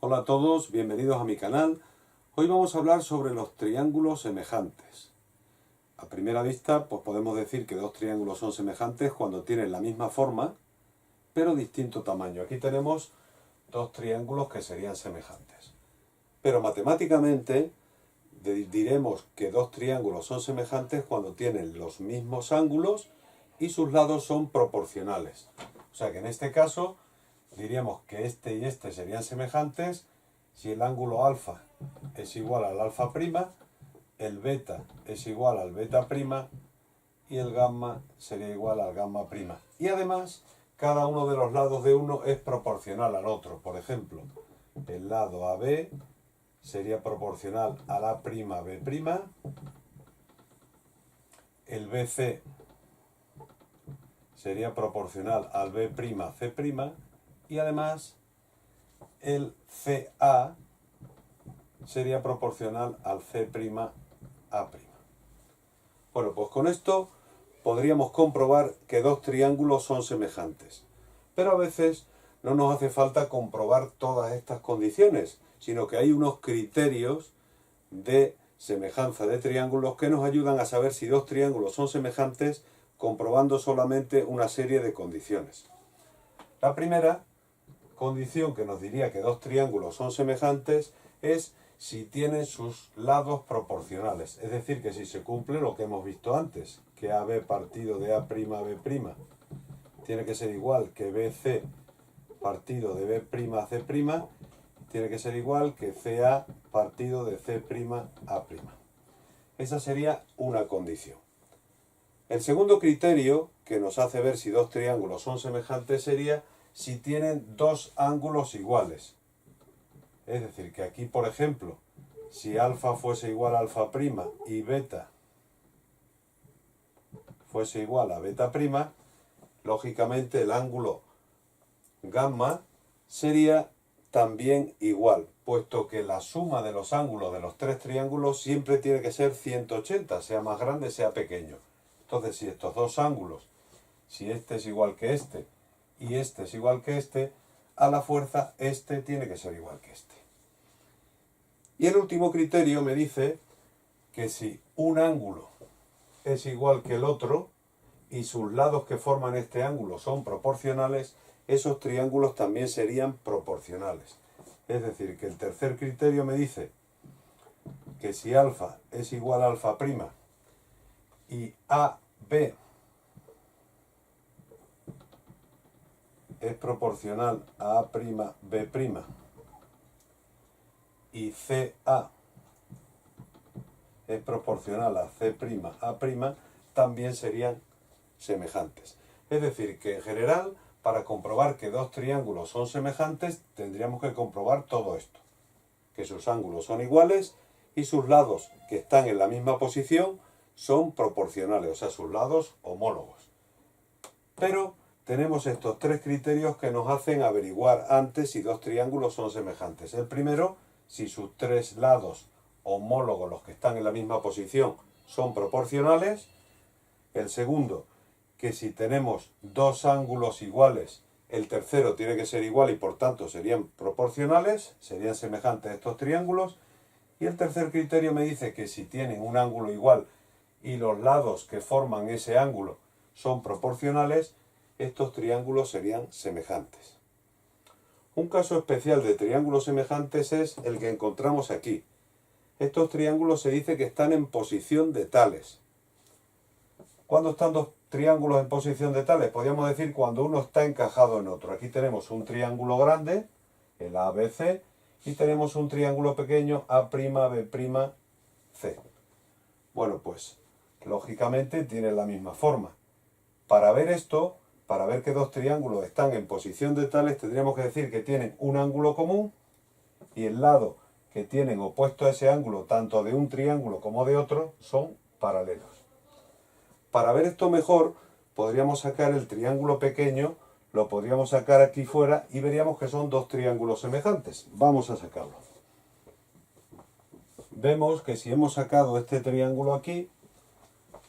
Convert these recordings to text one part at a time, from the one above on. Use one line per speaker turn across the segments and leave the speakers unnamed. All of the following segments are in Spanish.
Hola a todos, bienvenidos a mi canal. Hoy vamos a hablar sobre los triángulos semejantes. A primera vista, pues podemos decir que dos triángulos son semejantes cuando tienen la misma forma, pero distinto tamaño. Aquí tenemos dos triángulos que serían semejantes. Pero matemáticamente diremos que dos triángulos son semejantes cuando tienen los mismos ángulos y sus lados son proporcionales. O sea que en este caso diríamos que este y este serían semejantes si el ángulo alfa es igual al alfa prima, el beta es igual al beta prima y el gamma sería igual al gamma prima. Y además, cada uno de los lados de uno es proporcional al otro. Por ejemplo, el lado AB sería proporcional a la prima B prima, el BC sería proporcional al B prima C prima y además el CA sería proporcional al C prima A prima. Bueno, pues con esto podríamos comprobar que dos triángulos son semejantes. Pero a veces no nos hace falta comprobar todas estas condiciones, sino que hay unos criterios de semejanza de triángulos que nos ayudan a saber si dos triángulos son semejantes comprobando solamente una serie de condiciones. La primera condición que nos diría que dos triángulos son semejantes es si tienen sus lados proporcionales, es decir, que si se cumple lo que hemos visto antes, que AB partido de A' B' tiene que ser igual que BC partido de B' C', tiene que ser igual que CA partido de C' A'. Esa sería una condición. El segundo criterio que nos hace ver si dos triángulos son semejantes sería si tienen dos ángulos iguales. Es decir, que aquí, por ejemplo, si alfa fuese igual a alfa prima y beta fuese igual a beta prima, lógicamente el ángulo gamma sería también igual, puesto que la suma de los ángulos de los tres triángulos siempre tiene que ser 180, sea más grande, sea pequeño. Entonces, si estos dos ángulos, si este es igual que este y este es igual que este, a la fuerza este tiene que ser igual que este. Y el último criterio me dice que si un ángulo es igual que el otro y sus lados que forman este ángulo son proporcionales, esos triángulos también serían proporcionales. Es decir, que el tercer criterio me dice que si alfa es igual a alfa prima y AB es proporcional a A' B' y CA es proporcional a C' A', también serían semejantes. Es decir, que en general, para comprobar que dos triángulos son semejantes, tendríamos que comprobar todo esto. Que sus ángulos son iguales y sus lados que están en la misma posición son proporcionales, o sea, sus lados homólogos. Pero tenemos estos tres criterios que nos hacen averiguar antes si dos triángulos son semejantes. El primero, si sus tres lados homólogos, los que están en la misma posición, son proporcionales. El segundo, que si tenemos dos ángulos iguales, el tercero tiene que ser igual y por tanto serían proporcionales, serían semejantes a estos triángulos. Y el tercer criterio me dice que si tienen un ángulo igual y los lados que forman ese ángulo son proporcionales, estos triángulos serían semejantes. Un caso especial de triángulos semejantes es el que encontramos aquí. Estos triángulos se dice que están en posición de tales. ¿Cuándo están dos triángulos en posición de tales? Podríamos decir cuando uno está encajado en otro. Aquí tenemos un triángulo grande, el ABC, y tenemos un triángulo pequeño, A'B', C. Bueno, pues lógicamente tienen la misma forma. Para ver esto, para ver que dos triángulos están en posición de tales, tendríamos que decir que tienen un ángulo común y el lado que tienen opuesto a ese ángulo, tanto de un triángulo como de otro, son paralelos. Para ver esto mejor, podríamos sacar el triángulo pequeño, lo podríamos sacar aquí fuera y veríamos que son dos triángulos semejantes. Vamos a sacarlo. Vemos que si hemos sacado este triángulo aquí,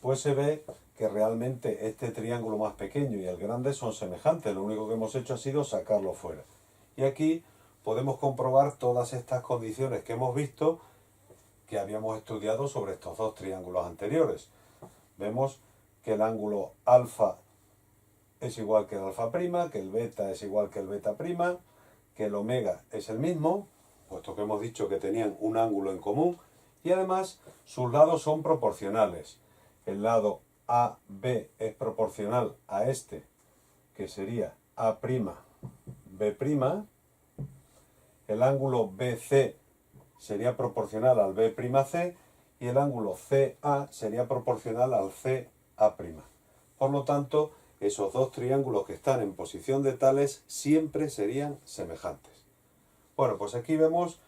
pues se ve que realmente este triángulo más pequeño y el grande son semejantes. Lo único que hemos hecho ha sido sacarlo fuera. Y aquí podemos comprobar todas estas condiciones que hemos visto, que habíamos estudiado sobre estos dos triángulos anteriores. Vemos que el ángulo alfa es igual que el alfa prima, que el beta es igual que el beta prima, que el omega es el mismo, puesto que hemos dicho que tenían un ángulo en común, y además sus lados son proporcionales. El lado AB es proporcional a este, que sería A', B', el ángulo BC sería proporcional al B'C y el ángulo CA sería proporcional al CA'. Por lo tanto, esos dos triángulos que están en posición de tales siempre serían semejantes. Bueno, pues aquí vemos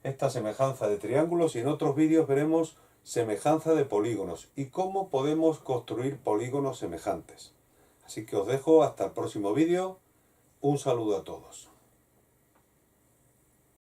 esta semejanza de triángulos y en otros vídeos veremos semejanza de polígonos y cómo podemos construir polígonos semejantes. Así que os dejo hasta el próximo vídeo. Un saludo a todos.